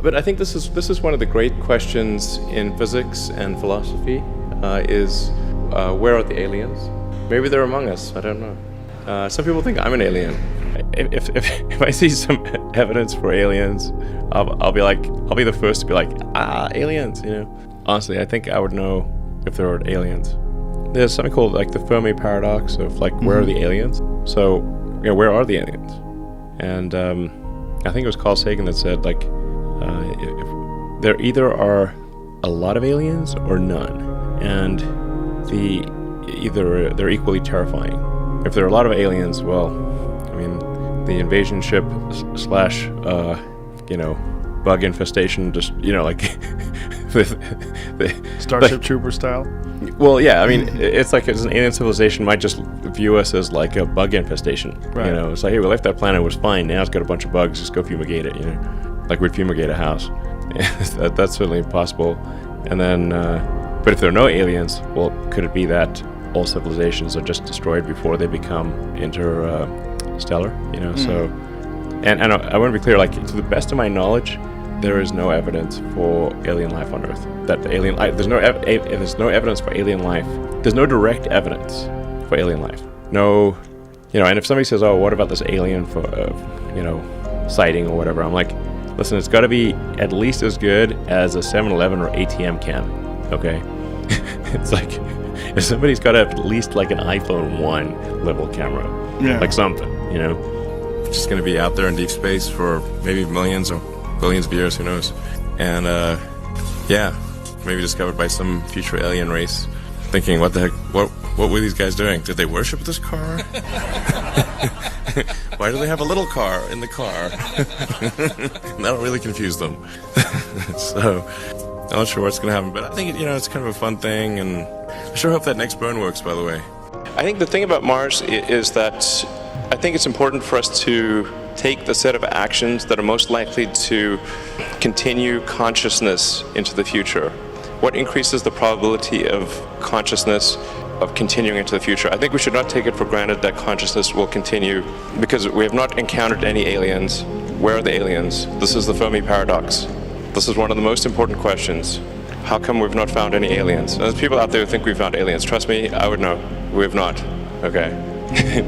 But I think this is one of the great questions in physics and philosophy, is where are the aliens? Maybe they're among us, I don't know. Some people think I'm an alien. If I see some evidence for aliens, I'll be the first to be like, aliens, you know. Honestly, I think I would know if there are aliens. There's something called like the Fermi paradox of like, where are the aliens? So, you know, where are the aliens? And I think it was Carl Sagan that said like, if there either are a lot of aliens or none, and they're equally terrifying. If there are a lot of aliens, well, I mean, the invasion ship slash bug infestation, just, you know, like the Starship Trooper style. Well, yeah, I mean, it's like an alien civilization might just view us as like a bug infestation. Right. You know, it's like, hey, we left that planet, it was fine. Now it's got a bunch of bugs. Just go fumigate it. You know, like we'd fumigate a house. That's certainly possible. And then, but if there are no aliens, well, could it be that all civilizations are just destroyed before they become interstellar? You know, so. And I want to be clear, like, to the best of my knowledge, there is no evidence for alien life on Earth. There's no evidence for alien life. There's no direct evidence for alien life. No, you know. And if somebody says, "Oh, what about this alien for, sighting or whatever?" I'm like, listen, it's got to be at least as good as a 7-Eleven or ATM can. Okay, it's like if somebody's got to have at least like an iPhone 1 level camera, like something, you know. Just going to be out there in deep space for maybe millions or billions of years, who knows? And maybe discovered by some future alien race, thinking, what the heck, what were these guys doing? Did they worship this car? Why do they have a little car in the car? That'll really confuse them. So I'm not sure what's going to happen, but I think, you know, it's kind of a fun thing, and I sure hope that next burn works, by the way. I think the thing about Mars is that I think it's important for us to take the set of actions that are most likely to continue consciousness into the future. What increases the probability of consciousness of continuing into the future? I think we should not take it for granted that consciousness will continue because we have not encountered any aliens. Where are the aliens? This is the Fermi paradox. This is one of the most important questions. How come we've not found any aliens? There's people out there who think we've found aliens. Trust me, I would know. We have not. Okay.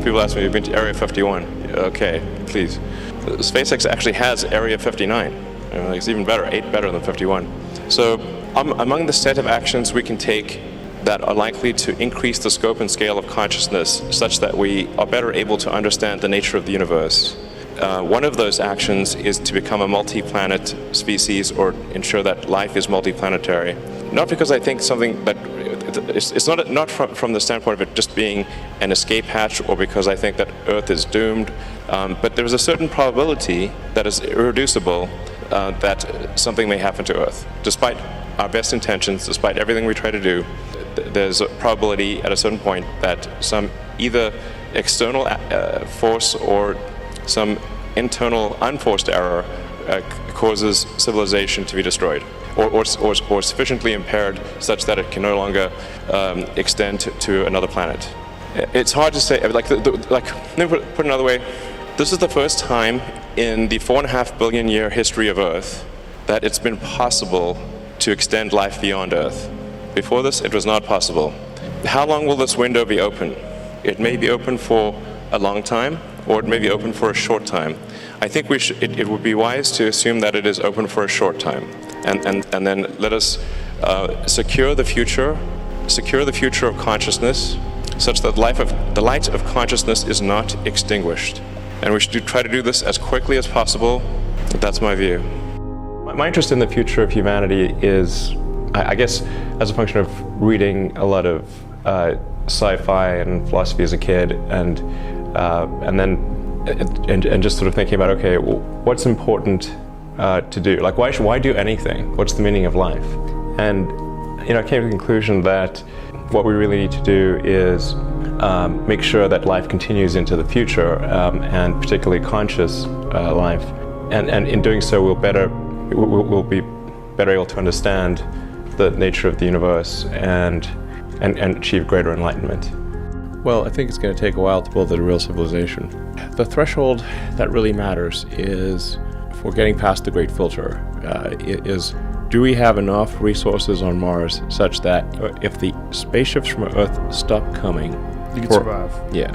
People ask me, you've been to Area 51. Okay, please. SpaceX actually has Area 59. It's even better, 8 better than 51. So among the set of actions we can take that are likely to increase the scope and scale of consciousness such that we are better able to understand the nature of the universe. One of those actions is to become a multi-planet species or ensure that life is multi-planetary. Not because I think something that it's not from the standpoint of it just being an escape hatch or because I think that Earth is doomed, but there's a certain probability that is irreducible that something may happen to Earth. Despite our best intentions, despite everything we try to do, there's a probability at a certain point that some either external force or some internal unforced error causes civilization to be destroyed. Or sufficiently impaired such that it can no longer extend to another planet. It's hard to say. Let me put it another way. This is the first time in the 4.5 billion year history of Earth that it's been possible to extend life beyond Earth. Before this, it was not possible. How long will this window be open? It may be open for a long time, or it may be open for a short time. I think it would be wise to assume that it is open for a short time. And then let us secure the future of consciousness, such that the light of consciousness is not extinguished. And we should try to do this as quickly as possible. That's my view. My interest in the future of humanity is, I guess, as a function of reading a lot of sci-fi and philosophy as a kid, and just sort of thinking about, okay, well, what's important to do? Like, why do anything? What's the meaning of life? And, you know, I came to the conclusion that what we really need to do is make sure that life continues into the future, and particularly conscious life. And in doing so, we'll be better able to understand the nature of the universe and achieve greater enlightenment. Well, I think it's going to take a while to build a real civilization. The threshold that really matters is we're getting past the great filter, is do we have enough resources on Mars such that if the spaceships from Earth stop coming, you can survive? Yeah.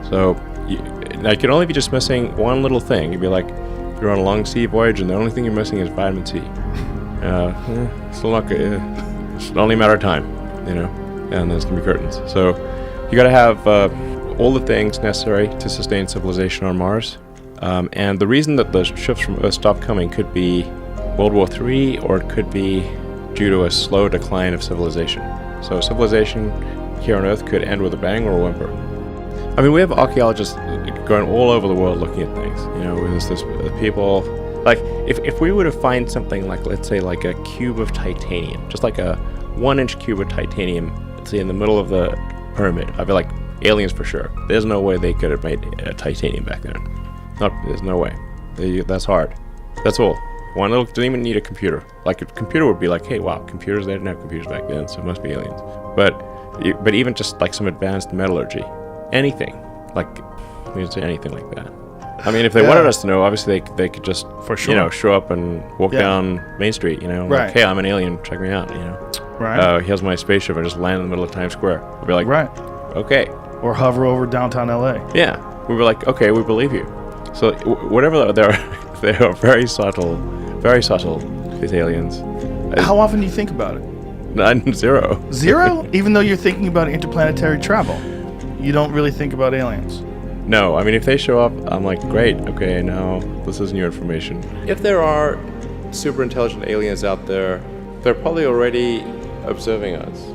So now you could only be just missing one little thing. You'd be like, you're on a long sea voyage and the only thing you're missing is vitamin C. Still not good. It's only a matter of time, and there's going to be curtains. So you got to have all the things necessary to sustain civilization on Mars. And the reason that the ships from Earth stopped coming could be World War III, or it could be due to a slow decline of civilization. So civilization here on Earth could end with a bang or a whimper. I mean, we have archaeologists going all over the world looking at things. There's this people, like, if we were to find something like, let's say, like a cube of titanium, just like a 1-inch cube of titanium, let's say in the middle of the pyramid, I'd be like, aliens for sure. There's no way they could have made titanium back then. There's no way. That's hard. That's all. One little, didn't even need a computer. Like, a computer would be like, hey, wow, computers, they didn't have computers back then, so it must be aliens. But even just like some advanced metallurgy, anything, like, we would say anything like that. I mean, if they wanted us to know, obviously they could just, for sure, show up and walk down Main Street, like, hey, I'm an alien, check me out, Right. Here's my spaceship, I just land in the middle of Times Square. We'd be like, right, okay. Or hover over downtown LA. Yeah, we were like, okay, we believe you. So whatever they are very subtle, these aliens. How often do you think about it? None, zero. Zero? Even though you're thinking about interplanetary travel, you don't really think about aliens? No, I mean, if they show up, I'm like, great, okay, now this is new information. If there are super intelligent aliens out there, they're probably already observing us.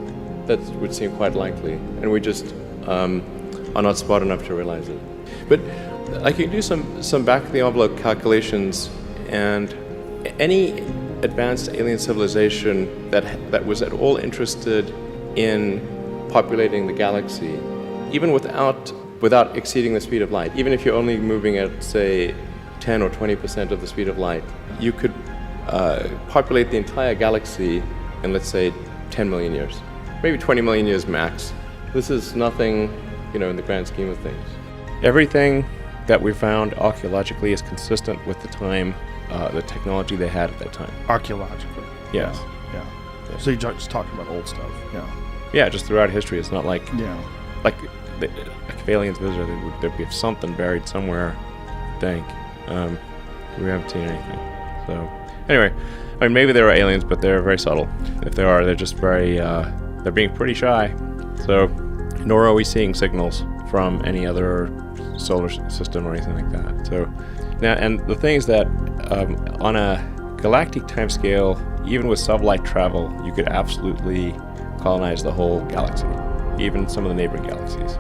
That would seem quite likely, and we just are not smart enough to realize it. But I can do some back-of-the-envelope calculations, and any advanced alien civilization that was at all interested in populating the galaxy, even without exceeding the speed of light, even if you're only moving at, say, 10 or 20% of the speed of light, you could populate the entire galaxy in, let's say, 10 million years, maybe 20 million years max. This is nothing, in the grand scheme of things. Everything that we found archaeologically is consistent with the time, the technology they had at that time. Archaeologically? Yes. Yeah. So you're just talking about old stuff? Yeah. Yeah, just throughout history. It's not like, like if aliens visited, there'd be something buried somewhere, I think. We haven't seen anything. So, anyway, I mean, maybe there are aliens, but they're very subtle. If there are, they're just very, they're being pretty shy. So, nor are we seeing signals from any other solar system or anything like that. So, now, and the thing is that on a galactic timescale, even with sublight travel, you could absolutely colonize the whole galaxy, even some of the neighboring galaxies.